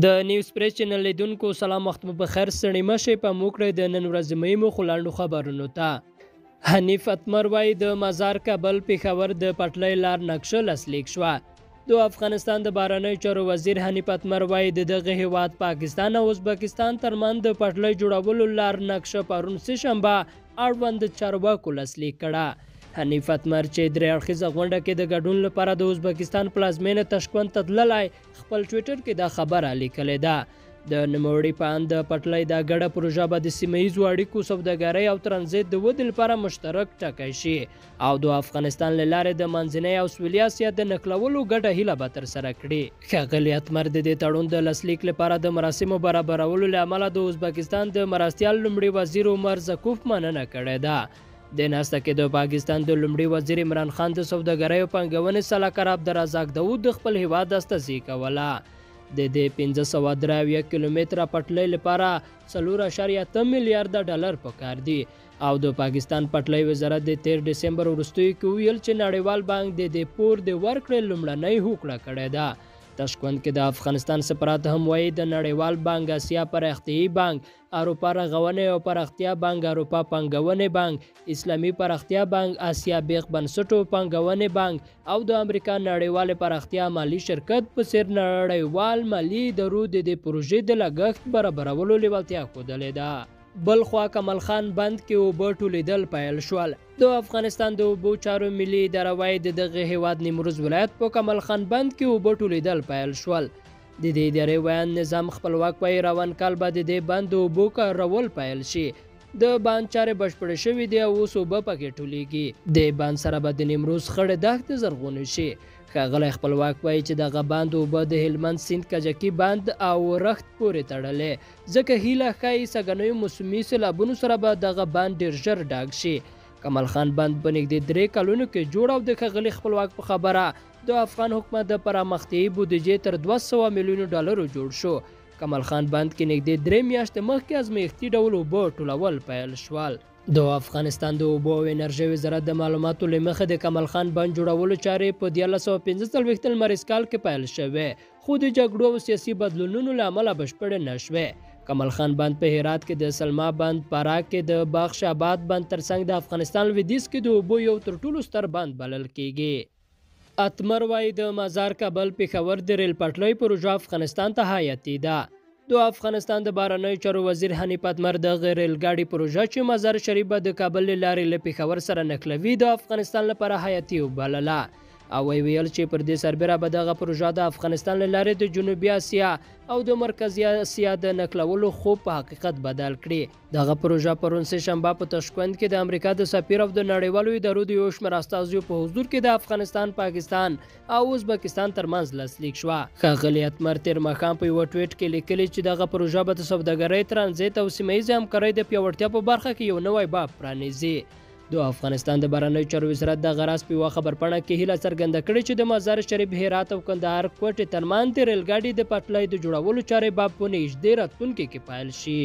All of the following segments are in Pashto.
د نیوز پریس چینل لیدونکو سلام، وخت مو بخیر. ستړي مشئ، په موږ کړئ د نن ورځې مهمو خلاندو خبرونو ته. حنیف اتمر وایي د مزار کابل پېښور د پټلۍ لار نقشه لاسلیک شوه. د افغانستان د بهرنیو چارو وزیر حنیف اتمر وایي د دغه هیواد پاکستان او ازبکستان ترمنځ د پټلۍ جوړولو لار نقشه پرون سه شنبه اړوند چارواکو لاسلیک کړه. حنیف اتمر چې درې اړخیزه غونډه کې د ګډون لپاره د ازبکستان پلازمینه تشکند ته تللی، خپل ټویټر کې دا خبره لیکلې ده. د نوموړي په اند د پټلۍ دا ګډه پروژه به د سیمه ییزو اړیکو، سوداګرۍ او ترانزیت د ودې لپاره مشترک ټاکل شي او د افغانستان له لارې د منځنۍ او سویلي اسیا د نښلولو ګډه هیله به ترسره کړي. ښاغلي اتمر د دې تړون د لاسلیک لپاره د مراسمو برابرولو له امله د ازبکستان د مرستیال لومړي وزیر عمر زکوف مننه کړې ده. د ناسته کې د پاکستان د لومړي وزیر عمران خان د سوداګرۍ او پانګونې سلاکار عبدالرزاق داود د خپل هیواد استازي کوله. د دې 583 کیلومتره پټلۍ لپاره 4.8 میلیارډ ډالر پکار دي او د پاکستان پټلۍ وزارت د 13 ډسمبر وروستیو کې ویل چې نړیوال بانک د دې پور د ورکړې لومړنۍ هوکړه کړې ده. تشکند کې د افغانستان سفارت هم وایي د نړیوال بانک، اسیا پراختیایي بانک، اروپا رغونې او پراختیا بانک، اروپا پانګونې بانک، اسلامي پراختیا بانک، اسیا بیخ بنسټو پانګونې بانک او د امریکا نړیوال پراختیا مالی شرکت په څیر نړیوال مالی ادارو د دې پروژې د لګښت برابرولو لیوالتیا ښودلې ده. بل خوا کمال خان بند کې اوبه ټولېدل پیل شول. د افغانستان د اوبو چارو ملي اداره وایي د دغه هیواد نیمروز ولایت په کمال خان بند کې اوبه ټولېدل پیل شول. د دې ادارې ویان نظام خپلواک وایي روان کال به د دې بند اوبو کارول پیل شي. د بند چارې بشپړې شوې دي او اوس اوبه پکې ټولېږي. د بند سره به د نیمروز خړې دښتې زرغونې شي. ښاغلی خپلواک وایي چې دغه بند اوبه د هلمند سیند کجکي بند او رخت پورې تړلې، ځکه هیله ښایي سږنیو موسمي سیلابونو سره به دغه بند ډیر ژر ډک شي. کمال خان بند په نږدې 3 کلونو کې جوړ او د ښاغلي خپلواک په خبره د افغان حکومت د پرمختیایي بودیجې تر 200 میلیونو ډالرو جوړ شو. کمال خان بند کې نږدې 3 میاشتې مخکې ازمایښتي ډول اوبه ټولول پیل شول. د افغانستان د اوبو او انرژۍ وزارت د معلوماتو له مخې د کمال خان بند جوړولو چارې په 1945 لمریز کال کې پیل شوې، خو د جګړو او سیاسي بدلونونو له امله بشپړې نه شوې. کمال خان بند په هرات کې د سلما بند، پراګ کې د بخش آباد بند ترڅنګ د افغانستان لویدیځ کې د اوبو یو تر ټولو ستر بند بلل کیږي. اتمر وایي د مزار کابل پېښور د ریل پټلۍ پروژه افغانستان ته حیاتي ده. د افغانستان د بهرنیو چارو وزیر حنیف اتمر د ریل ګاډي پروژه چې مزار شریف به د کابل له لارې له پېښور سره نښلوي د افغانستان لپاره حیاتي وبلله او ویل چې پر دې سربېره به دغه پروژه د افغانستان له لارې د جنوبي اسیا او د مرکزي اسیا د نښلولو خوب په حقیقت بدل کړي. دغه پروژه پرون سه شنبه په تشکند کې د امریکا د سفیر او د نړیوالو ادارو د یو شمېر استازیو په حضور کې د افغانستان، پاکستان او ازبکستان ترمنځ لاسلیک شوه. ښاغلي اتمر تېر ماښام په یوه ټویټ کې لیکلي چې دغه پروژه به د سوداګرۍ، ترانزیت او سیمه ییزې همکارۍ د پیاوړتیا په برخه کې یو نوی باب پرانیزي. د افغانستان د بهرنیو چارو وزارت دغه راز په یوه خبرپاڼه کې هیله څرګنده کړې چې د مزار شریف، هرات او کندهار کوټې ترمنځ د ریل ګاډي د پټلۍ د جوړولو چارې به په نږدې راتلونکي کې پیل شي.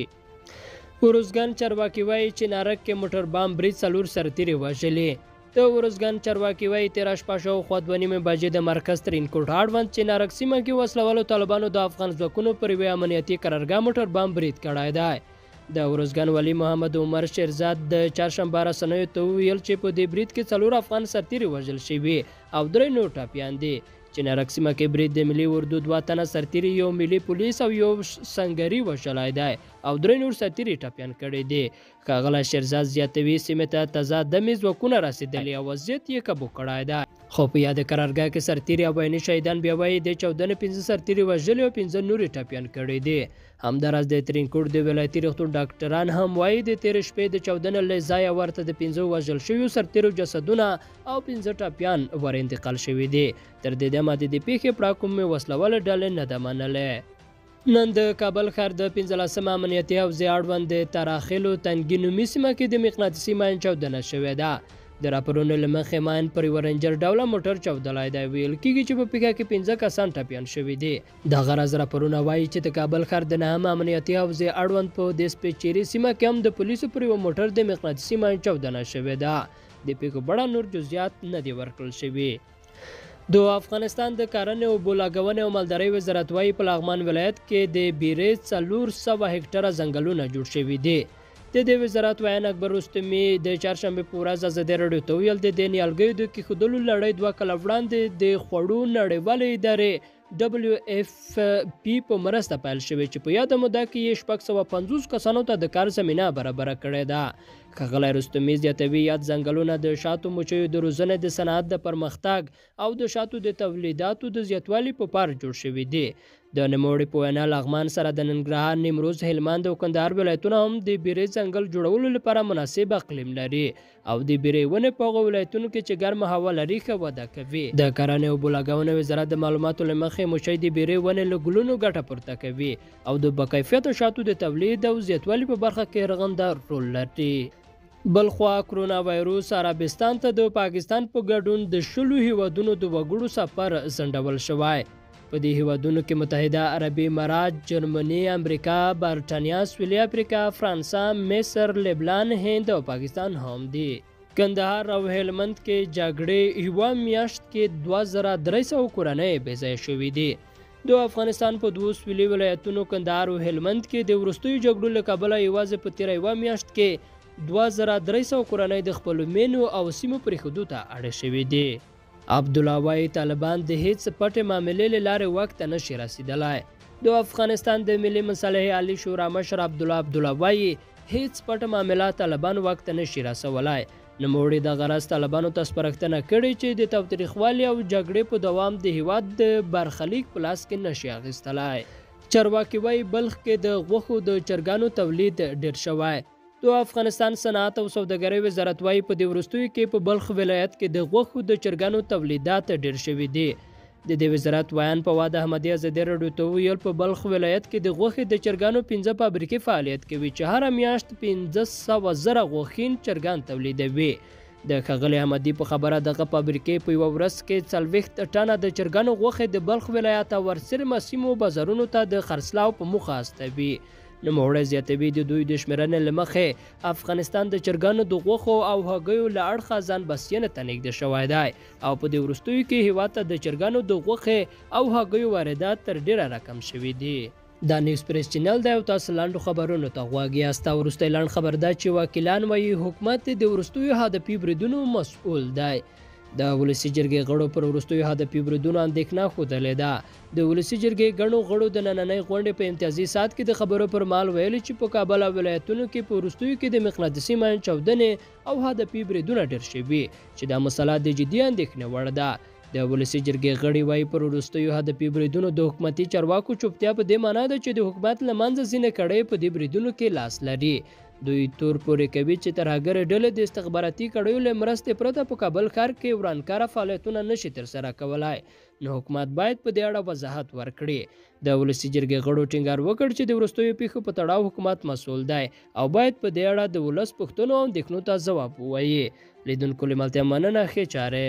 ورزګان چارواکي وایي چې نارک کې موټر بام برید 4 سرتیري وژلې. د ورزګان چارواکي وایي 13 شپه شاوخوا 2:30 بجې د مرکز ترینکوټ اړوند چې نارک سیمه کې وسلوالو طالبانو د افغان ځواکونو پر یوې امنیتي قرارګاه موټر بام برید کړی دی. د ورزګان والي محمد عمر شیرزاد د چهارشنبه رسنیو ته وویل چې په دې برید کې 4 افغان سرتیري وژل شوي او 3 نور ټپیان دي. چې نارک سیمه کې برید د ملي اردو 2 تنه سرتیري، یو ملي پولیس او یو سنګري وژلی دی او 3 نور سرتیري ټپیان کړي دي. ښاغلی شیرزاد زیاتوي سیمې ته تازه دمې ځواکونه رسېدلي او وضعیت یې کابو کړی دی. خو په یاد قرارګاه کې سرتیري او عیني شهیدان بیا وایي د 14 15 سرتیري وژلي او 15 نورې ټپیان کړي دي. همداراز د ترینکوټ د ولایتي روغتون ډاکټران هم وایي د تېرې شپې د 14 له ځایه ورته د 15 وژل شویو سرتیرو جسدونه او 15 ټپیان ور انتقال شوي دي. تر دې دمه د دې پیښې پړه کومې وسلواله ډلې نه ده منلې. نن د کابل ښار د 15 امنیتي حوزې اړوند د تراخیلو تنګي نومي سیمه کې د مقناطیسي ماین چاودنه شوې ده. د راپورونو له مخې ماین پر یوه رینجر ډوله موټر چاودلی دی. ویل کېږي چې په پیښه کې 15 کسان ټپیان شوي دي. دغه راز راپورونه وایي چې د کابل ښار د 9 امنیتي حوزې اړوند په دیسپیچري سیمه کې هم د پولیسو پر یوه موټر د مقناطیسي ماین چاودنه شوې ده. د پیښو بڼه نور جزئیات نه دي ورکړل شوي. د افغانستان د کرنې او بولاګونې او مالدارۍ وزارت وايي په لغمان ولایت کې د بیرې 400 هکټره ځنګلونه جوړ شوي دي. د دې وزارت ویان اکبر رستمي د چهارشنبې په ورځ ازادي راډیو ته ویل د دې نیالګیو د کېښودلو لړۍ 2 کاله وړاندې د خوړو نړیوالې ادارې WFP په مرسته پیل شوې چې په یاده موده کې یې 650 کسانو ته د کار زمینه برابره کړې ده. ښاغلی رستمي زیاتوي یاد ځنګلونه د شاتو مچیو د روزنې د صنعت د پرمختګ او د شاتو د تولیداتو د زیاتوالي په پار جوړ شوي دي. د نوموړي په وینا لغمان سره د ننګرهار، نیمروز، هلمند او کندهار ولایتونه هم د بیرې ځنګل جوړولو لپاره مناسب اقلیم لري او د بیرې ونې په هغو ولایتونو کې چې ګرمه هوا لري ښه وده کوي. د کرنې او بولاګونې وزارت د معلوماتو له مخې مچۍ د بیرې ونې له ګلونو ګټه پورته کوي او د باکیفیته شاتو د تولید او زیاتوالي په برخه کې رغنده رول لري. بلخوا کرونا وایروس عربستان ته د پاکستان په ګډون د 10 هیوادونو د وګړو سفر ځنډول شوی. په دې هیوادونو کې متحده عربي امارات، جرمني، امریکا، برټانیا، سویلي افریقا، فرانسه، مصر، لبنان، هند او پاکستان هم دي. کندهار او هلمند کې جګړې یوه میاشت کې 2300 کورنۍ بې ځایه شوي دي. د افغانستان په 2 سویلي ولایتونو کندهار او هلمند کې د وروستیو جګړو له کبله یوازې په تیره یوه میاشت کې 2300 کورنۍ د خپلو مینو او سیمو پرېښودو ته اړ شوي دي. عبدالله وایي طالبان د هیڅ پټې معاملې له لارې واک ته نشي رسېدلی. د افغانستان د ملي مصالحې عالي شورا مشر عبدالله وایي هیڅ پټه معامله طالبان واک ته نشي رسولی. نوموړي دغه راز طالبانو ته سپارښتنه کړې چې د تاوتریخوالي او جګړې په دوام د هیواد د برخلیک په لاس کې نشي اخیستلی. چارواکي وایي بلخ کې د غوښو د چرګانو تولید ډېر شوی. د افغانستان صنعت او سوداګرۍ وزارت وايي په دې وروستیو کې په بلخ ولایت کې د غوښو د چرګانو تولیدات ډېر شوي دي. د دې وزارت ویان په واده احمدي ازادي راډیو ته وویل په بلخ ولایت کې د غوښې د چرګانو 15 فابریکې فعالیت کوي چې هره میاشت 500,000 غوښین چرګان تولیدوي. د ښاغلي احمدي په خبره دغه فابریکې په یوه ورځ کې 40 ټنه د چرګانو غوښې د بلخ ولایت او ورسرمه سیمو بازارونو ته د خرڅلاو په موخه استوي. نوموړی زیاتوي د دوی د شمېرنې له مخې افغانستان د چرګانو د غوښو او هګیو له اړخه ځان بسیانه ته نږدې شوی دی او په دې وروستیو کې هېواد ته د چرګانو د غوښې او هګیو واردات تر ډېره راکم شوي دي. دا نیوز پریس چینل دی او تاسو لاندو خبرونو ته غوږ یاست. وروستی لاند خبر دا چې وکیلان وایي حکومت د وروستیو هدفي بریدونو مسؤل دی. د ولسي جرګې غړو پر وروستیو هدفي بریدونو اندېښنه ښودلې ده. د ولسي جرګې ګڼو غړو د نننۍ غونډې په امتیازي ساعت کې د خبرو پر مهال ویلي چې په کابل او ولایتونو کې په وروستیو کې د مقناطیسي ماین چاودنې او هدفي بریدونه ډېر شوي چې دا مسله د جدي اندېښنې وړ ده. د ولسي جرګې غړي وایي پر وروستیو هدفي بریدونو د حکومتي چارواکو چوپتیا په دې معنا ده چې د حکومت له منځه ځینې کړۍ په دې بریدونو کې لاس لري. دوی تور پورې کوي چې ترهګرې ډلې د استخباراتي کړیو له مرستې پرته په کابل ښار کې ورانکاره فعالیتونه نشي ترسره کولی، نو حکومت باید په دې اړه وضاحت ورکړي. د ولسي جرګې غړو ټینګار وکړ چې د وروستیو پیښو په تړاو حکومت مسؤل دی او باید په دې اړه د ولس پوښتنو او اندېښنو ته ځواب ووایي. لیدونکو له ملتیا مننه، ښې چارې.